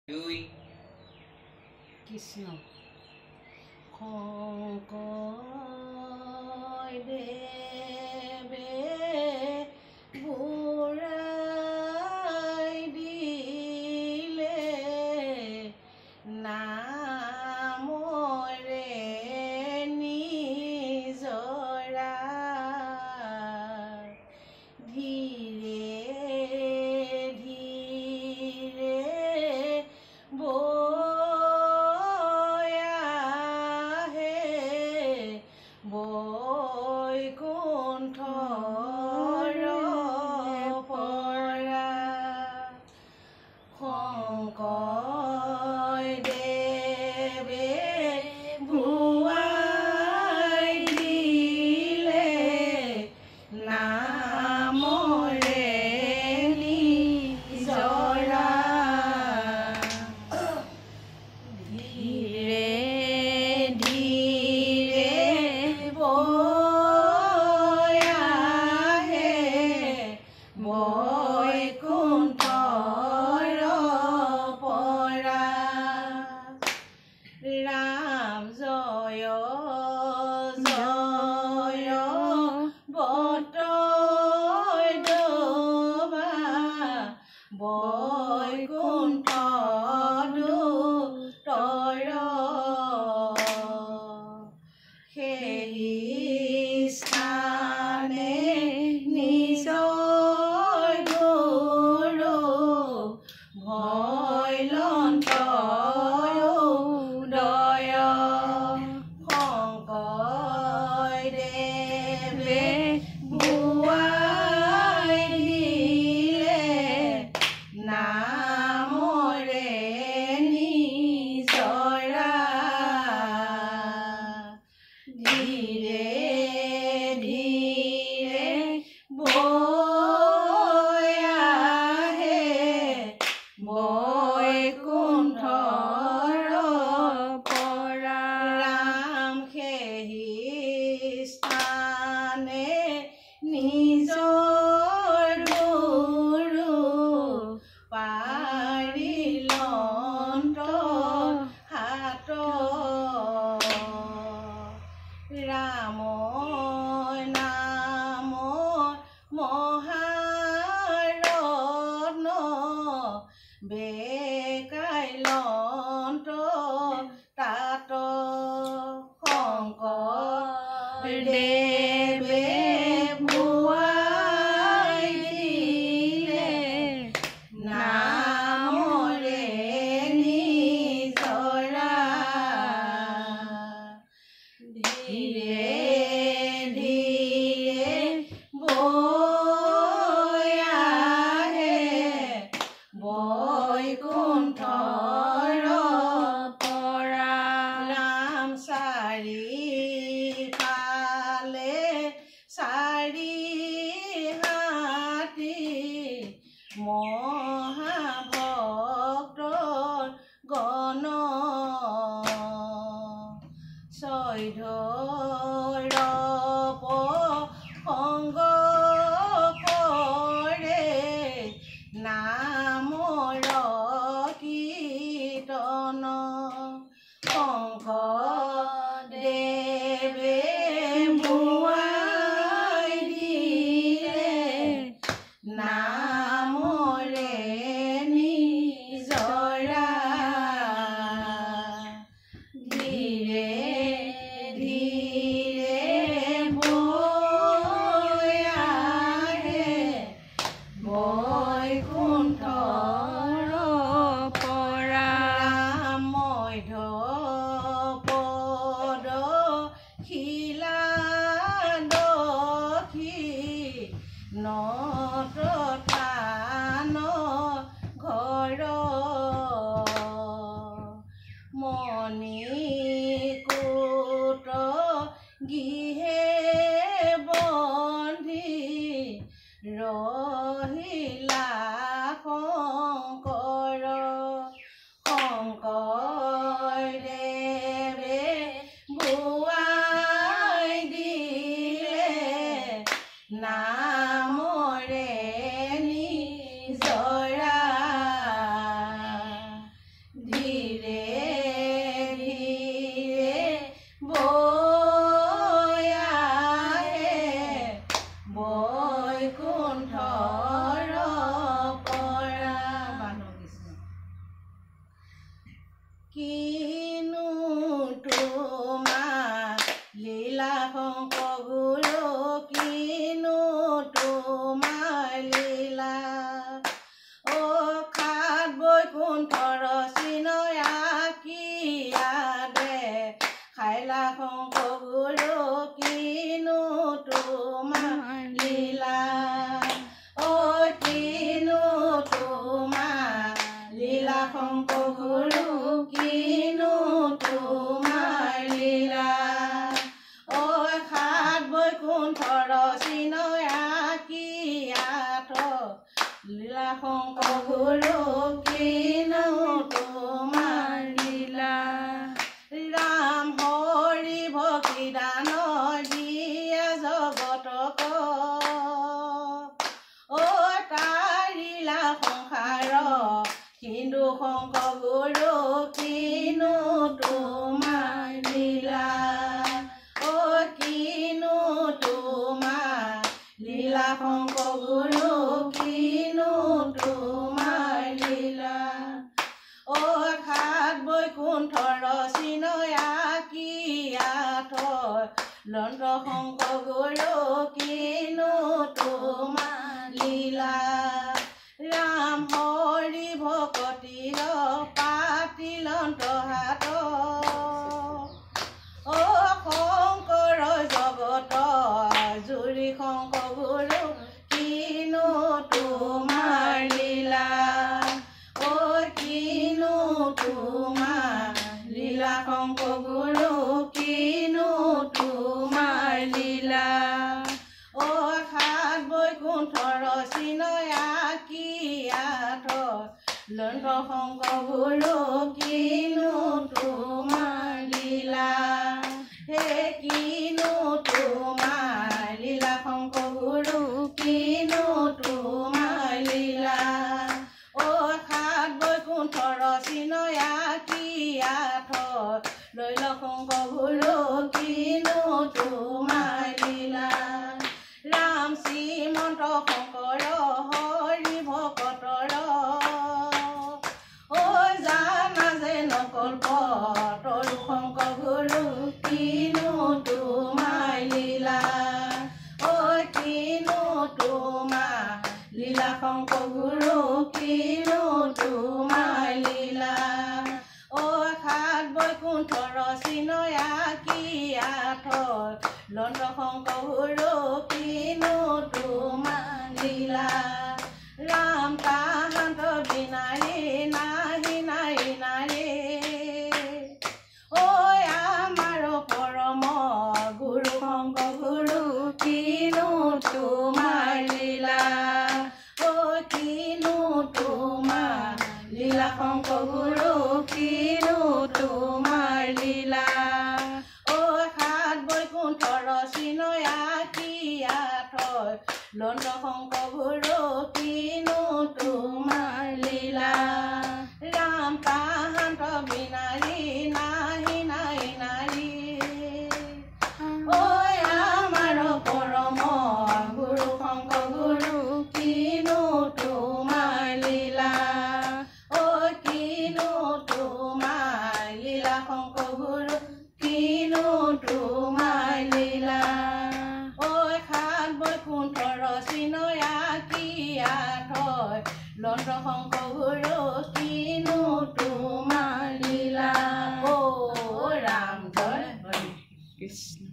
দুই কৃষ্ণ শংকৰ দেৱে বুঢ়াই দিলে নামৰে নিজৰা ধীৰে ধীৰে বৈ আহে বৈকুণ্ঠৰ পৰা শংকৰদেৱে ভুৱাই দিলে নামৰে নিজৰা ধীৰে ধীৰে বৈ আহে বৈকুণ্ঠৰ পৰা ৰাম জয় জয় বটদবা বৈকুণ্ঠ দুতৰ সেই স্থানে নিজৰ গুৰু ভৈলন্ত উদয় শংকৰদেৱে বুৱাই দিলে নামৰে নিজৰা ধীৰে ধীৰে বৈ আহে বৈকুণ্ঠৰ পৰা ৰাম সেই স্থানে নিজৰ গুৰু পাৰিলন্ত হাত ৰাম নাম মহাৰত্ন বেকাইলন্ত তাত শংকৰদেৱে ভুৱাই দিলে নামৰে নিজৰা ধীৰে ধীৰে বৈ আহে বৈকুণ্ঠৰ পৰা ৰাম চাৰিফালে চাৰি হাতী মহাভক্তৰ গণ চৈধৰ সংগ কৰে নামৰ কি কিনো তোমাৰ লীলা শংকৰ গুৰু কিনো তোমাৰ লীলা অ খাত বৈকুণ্ঠৰ চিনয়া কিয়াদে খাইলা শংকৰ গুৰু কিনো তোমাৰ লীলা অ কিনো তোমাৰ লীলা শংকৰ গুৰু কিনো তোমাৰ লীলা অ খাত বৈকুণ্ঠৰ চিনয়া কিয়াত লীলা শংকৰ গুৰু কিনো তোমাৰ লীলা ৰাম হৰি ভক্তি দান দিয়া জগতক অ তাৰিলা সংসাৰ হিন্দু শংকৰ গুৰু কিনো তোমাৰ লীলা অ কিনো তোমাৰ লীলা শংকৰ গুৰু কিনো তোমাৰ লীলা অ খাত বৈকুণ্ঠৰ চিনয়া কিয়াত লন্ত শংকৰ গুৰু কিনো তোমাৰ লীলা ৰাম হৰি ভকতি পাতি লন্ত হাত অ শংকৰ জগত জুৰি শংকৰ গুৰু কিনো তোমাৰ লীলা অ কিনো তোমাৰ লীলা শংকৰ গুৰু কিনো তোমাৰ লীলা অ খাত বৈকুণ্ঠৰ চিনয়া কিয়াত লন্ত শংকৰ গুৰু কিনো তোমাৰ লীলা হে কিনো তোমাৰ লীলা শংকৰ গুৰু কিনো তোমাৰ লীলা অ খাত বৈকুণ্ঠৰ চিনয়া কিয়াত লৈল শংকৰ গুৰু কিনো তোমাৰ লীলা ৰাম শ্ৰীমন্ত শংকৰ হৰি ভকতৰ অ জানা যে নকল্প তৰু শংকৰ গুৰু কিনো তোমাৰ লীলা অ কিনো তোমাৰ লীলা শংকৰ গুৰু কিনো তোমাৰ লীলা অ খাত বৈকুণ্ঠৰ চিনয়া কিয়াত লন্ত শংকৰ গুৰু কিনো তোমাৰ লীলা ৰাম তাহান্ত বিনাৰে নাহি নাহি নাৰে ঐ আমাৰ পৰম গুৰু শংকৰ গুৰু কিনো তোমাৰ লীলা ঐ কিনো তোমাৰ লীলা শংকৰ গুৰু কিনো তোমাৰ লীলা ঐ খাত বৈকুণ্ঠৰ চিনয়া কিয়াত লন্ত শংকৰ গুৰু কিনো তোমাৰ লীলা ৰাম তাহান্ত বিনাৰী নাহি নাহি নাৰী ঐ আমাৰ পৰম গুৰু শংকৰ গুৰু কিনো তোমাৰ লীলা ঐ কিনো তোমাৰ লীলা শংকৰ গুৰু কিনো তোমাৰ লীলা ঐ খাত বৈকুণ্ঠৰ চিনয়া কিয়াত লন্ত শংকৰ গুৰু কিনো তোমাৰ লীলা অ ৰাম জয় হৰি কৃষ্ণ।